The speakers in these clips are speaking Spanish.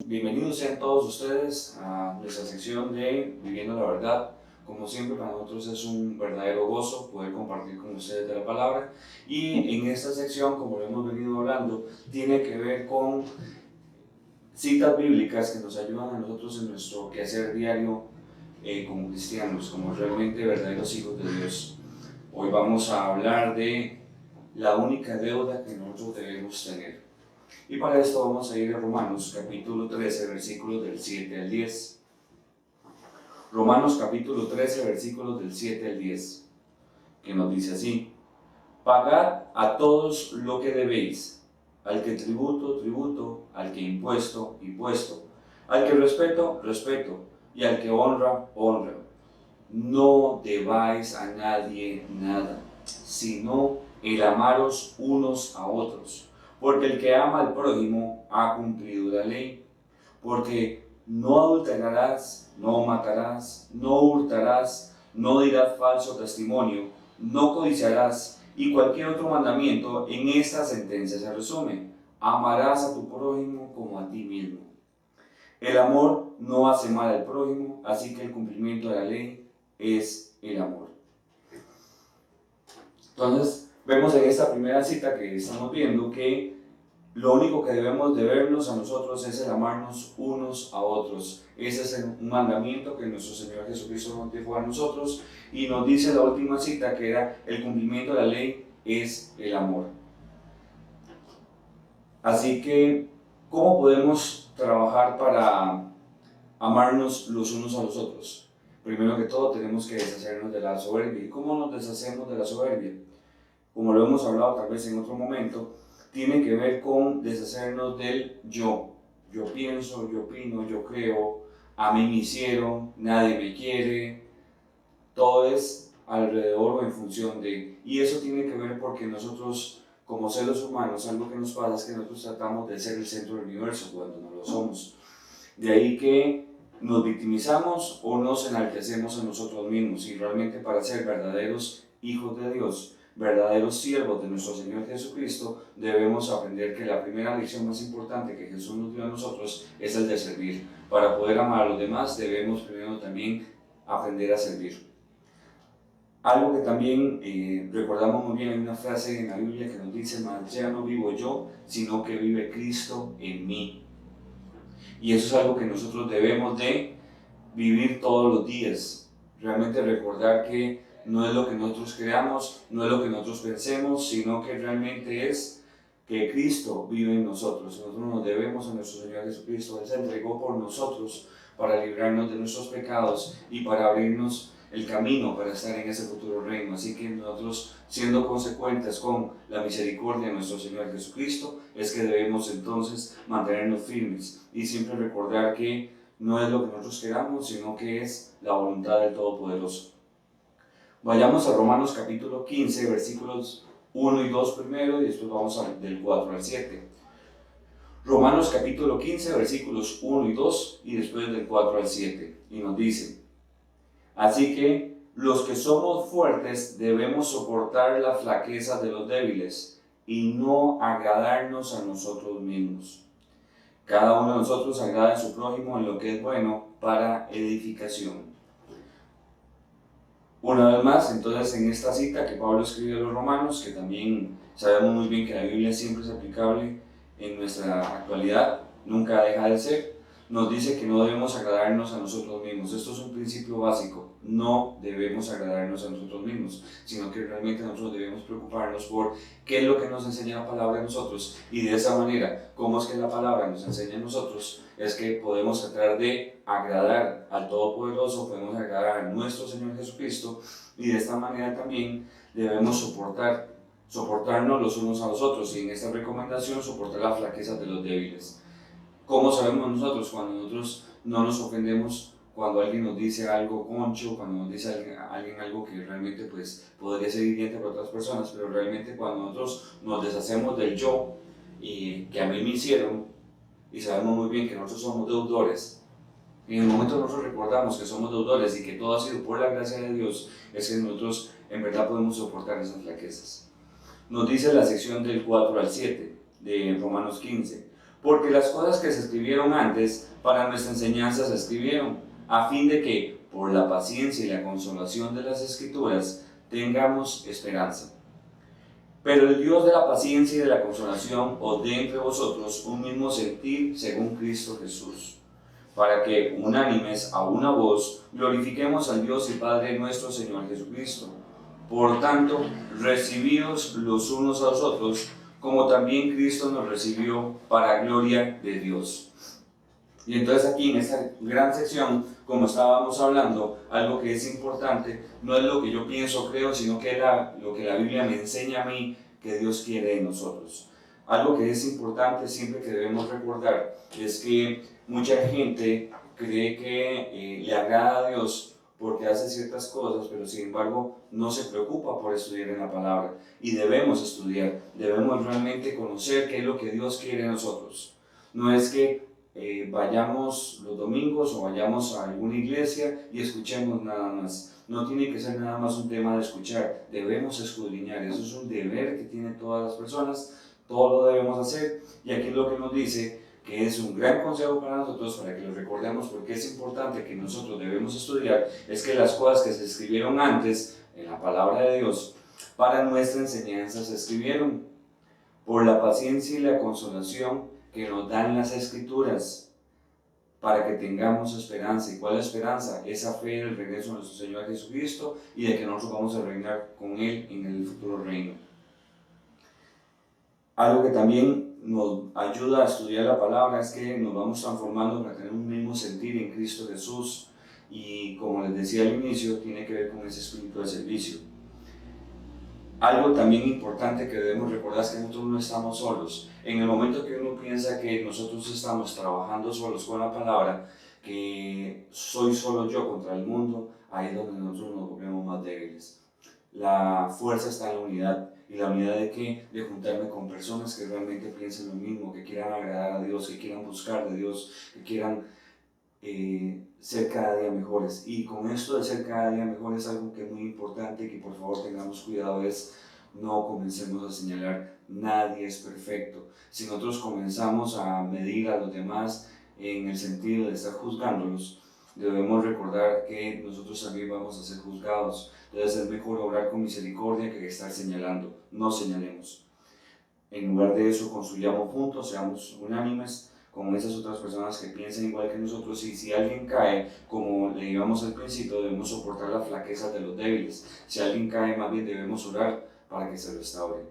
Bienvenidos sean todos ustedes a nuestra sección de Viviendo la Verdad. Como siempre, para nosotros es un verdadero gozo poder compartir con ustedes de la palabra. Y en esta sección, como lo hemos venido hablando, tiene que ver con citas bíblicas que nos ayudan a nosotros en nuestro quehacer diario como cristianos, como realmente verdaderos hijos de Dios. Hoy vamos a hablar de la única deuda que nosotros debemos tener. Y para esto vamos a ir a Romanos capítulo 13, versículos del 7 al 10. Romanos capítulo 13, versículos del 7 al 10, que nos dice así: Pagad a todos lo que debéis, al que tributo, tributo, al que impuesto, impuesto, al que respeto, respeto, y al que honra, honra. No debáis a nadie nada, sino el amaros unos a otros, porque el que ama al prójimo ha cumplido la ley. Porque no adulterarás, no matarás, no hurtarás, no dirás falso testimonio, no codiciarás, y cualquier otro mandamiento en esta sentencia se resume: amarás a tu prójimo como a ti mismo. El amor no hace mal al prójimo, así que el cumplimiento de la ley es el amor. Entonces, vemos en esta primera cita que estamos viendo que lo único que debemos de vernos a nosotros es el amarnos unos a otros. Ese es un mandamiento que nuestro Señor Jesucristo nos dejó a nosotros, y nos dice la última cita que era: el cumplimiento de la ley es el amor. Así que, ¿cómo podemos trabajar para amarnos los unos a los otros? Primero que todo, tenemos que deshacernos de la soberbia. ¿Y cómo nos deshacemos de la soberbia? Como lo hemos hablado tal vez en otro momento, tiene que ver con deshacernos del yo. Yo pienso, yo opino, yo creo, a mí me hicieron, nadie me quiere. Todo es alrededor o en función de. Y eso tiene que ver porque nosotros, como seres humanos, algo que nos pasa es que nosotros tratamos de ser el centro del universo cuando no lo somos. De ahí que nos victimizamos o nos enaltecemos a nosotros mismos, y realmente para ser verdaderos hijos de Dios, verdaderos siervos de nuestro Señor Jesucristo, debemos aprender que la primera lección más importante que Jesús nos dio a nosotros es el de servir. Para poder amar a los demás debemos primero también aprender a servir. Algo que también recordamos muy bien, hay una frase en la Biblia que nos dice: mas ya no vivo yo, sino que vive Cristo en mí. Y eso es algo que nosotros debemos de vivir todos los días. Realmente recordar que no es lo que nosotros creamos, no es lo que nosotros pensemos, sino que realmente es que Cristo vive en nosotros. Nosotros nos debemos a nuestro Señor Jesucristo. Él se entregó por nosotros para librarnos de nuestros pecados y para abrirnos el camino para estar en ese futuro reino. Así que nosotros, siendo consecuentes con la misericordia de nuestro Señor Jesucristo, es que debemos entonces mantenernos firmes y siempre recordar que no es lo que nosotros queramos, sino que es la voluntad del Todopoderoso. Vayamos a Romanos capítulo 15, versículos 1 y 2 primero, y después vamos del 4 al 7. Romanos capítulo 15, versículos 1 y 2, y después del 4 al 7. Y nos dice: así que los que somos fuertes debemos soportar la flaqueza de los débiles y no agradarnos a nosotros mismos. Cada uno de nosotros agrada a su prójimo en lo que es bueno para edificación. Una vez más, entonces, en esta cita que Pablo escribe a los romanos, que también sabemos muy bien que la Biblia siempre es aplicable en nuestra actualidad, nunca deja de ser, nos dice que no debemos agradarnos a nosotros mismos. Esto es un principio básico: no debemos agradarnos a nosotros mismos, sino que realmente nosotros debemos preocuparnos por qué es lo que nos enseña la palabra a nosotros, y de esa manera, cómo es que la palabra nos enseña a nosotros, es que podemos tratar de agradar al Todopoderoso, podemos agradar a nuestro Señor Jesucristo, y de esta manera también debemos soportarnos los unos a los otros, y en esta recomendación soportar la flaqueza de los débiles. ¿Cómo sabemos nosotros? Cuando nosotros no nos ofendemos cuando alguien nos dice algo concho, cuando nos dice alguien algo que realmente pues podría ser hiriente para otras personas, pero realmente cuando nosotros nos deshacemos del yo y que a mí me hicieron, y sabemos muy bien que nosotros somos deudores, y en el momento nosotros recordamos que somos deudores y que todo ha sido por la gracia de Dios, es que nosotros en verdad podemos soportar esas flaquezas. Nos dice la sección del 4 al 7 de Romanos 15: Porque las cosas que se escribieron antes para nuestra enseñanza se escribieron, a fin de que, por la paciencia y la consolación de las Escrituras, tengamos esperanza. Pero el Dios de la paciencia y de la consolación os dé entre vosotros un mismo sentir según Cristo Jesús, para que, unánimes a una voz, glorifiquemos al Dios y Padre nuestro Señor Jesucristo. Por tanto, recibíos los unos a los otros, como también Cristo nos recibió para gloria de Dios. Y entonces aquí en esta gran sección, como estábamos hablando, algo que es importante no es lo que yo pienso o creo, sino que lo que la Biblia me enseña a mí que Dios quiere de nosotros. Algo que es importante siempre que debemos recordar es que mucha gente cree que le agrada a Dios porque hace ciertas cosas, pero sin embargo no se preocupa por estudiar en la palabra. Y debemos estudiar, debemos realmente conocer qué es lo que Dios quiere de nosotros. No es que vayamos los domingos o vayamos a alguna iglesia y escuchemos nada más. No tiene que ser nada más un tema de escuchar, debemos escudriñar. Eso es un deber que tienen todas las personas, todo lo debemos hacer. Y aquí es lo que nos dice, que es un gran consejo para nosotros, para que lo recordemos, porque es importante que nosotros debemos estudiar, es que las cosas que se escribieron antes en la palabra de Dios para nuestra enseñanza se escribieron por la paciencia y la consolación que nos dan las Escrituras, para que tengamos esperanza. ¿Y cuál es la esperanza? Esa fe del regreso de nuestro Señor Jesucristo y de que nosotros vamos a reinar con Él en el futuro reino. Algo que también nos ayuda a estudiar la palabra es que nos vamos transformando para tener un mismo sentir en Cristo Jesús, y como les decía al inicio, tiene que ver con ese espíritu de servicio. Algo también importante que debemos recordar es que nosotros no estamos solos. En el momento que uno piensa que nosotros estamos trabajando solos con la palabra, que soy solo yo contra el mundo, ahí es donde nosotros nos volvemos más débiles. La fuerza está en la unidad. ¿Y la unidad de qué? De juntarme con personas que realmente piensen lo mismo, que quieran agradar a Dios, que quieran buscar de Dios, que quieran ser cada día mejores. Y con esto de ser cada día mejores, algo que es muy importante y que por favor tengamos cuidado es no comencemos a señalar, nadie es perfecto. Si nosotros comenzamos a medir a los demás en el sentido de estar juzgándolos, debemos recordar que nosotros también vamos a ser juzgados. Entonces es mejor obrar con misericordia que estar señalando. No señalemos. En lugar de eso, construyamos juntos, seamos unánimes con esas otras personas que piensan igual que nosotros, y si alguien cae, como leíamos al principio, debemos soportar las flaquezas de los débiles. Si alguien cae, más bien debemos orar para que se restaure.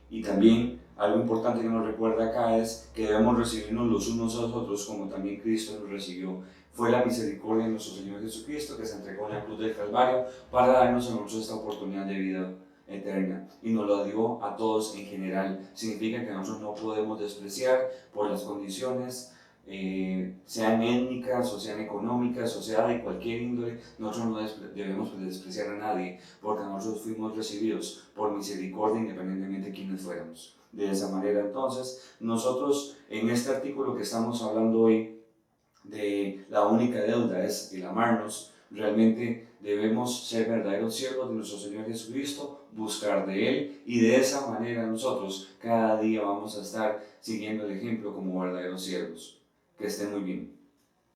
Y también algo importante que nos recuerda acá es que debemos recibirnos los unos a los otros como también Cristo nos recibió. Fue la misericordia de nuestro Señor Jesucristo que se entregó en la cruz del Calvario para darnos a nosotros esta oportunidad de vida eterna, y nos lo dio a todos en general. Significa que nosotros no podemos despreciar por las condiciones, sean étnicas o sean económicas o sea de cualquier índole. Nosotros no debemos despreciar a nadie, porque nosotros fuimos recibidos por misericordia independientemente de quiénes fuéramos. De esa manera, entonces, nosotros en este artículo que estamos hablando hoy de la única deuda es el amarnos. Realmente debemos ser verdaderos siervos de nuestro Señor Jesucristo, buscar de Él, y de esa manera nosotros cada día vamos a estar siguiendo el ejemplo como verdaderos siervos. Que estén muy bien.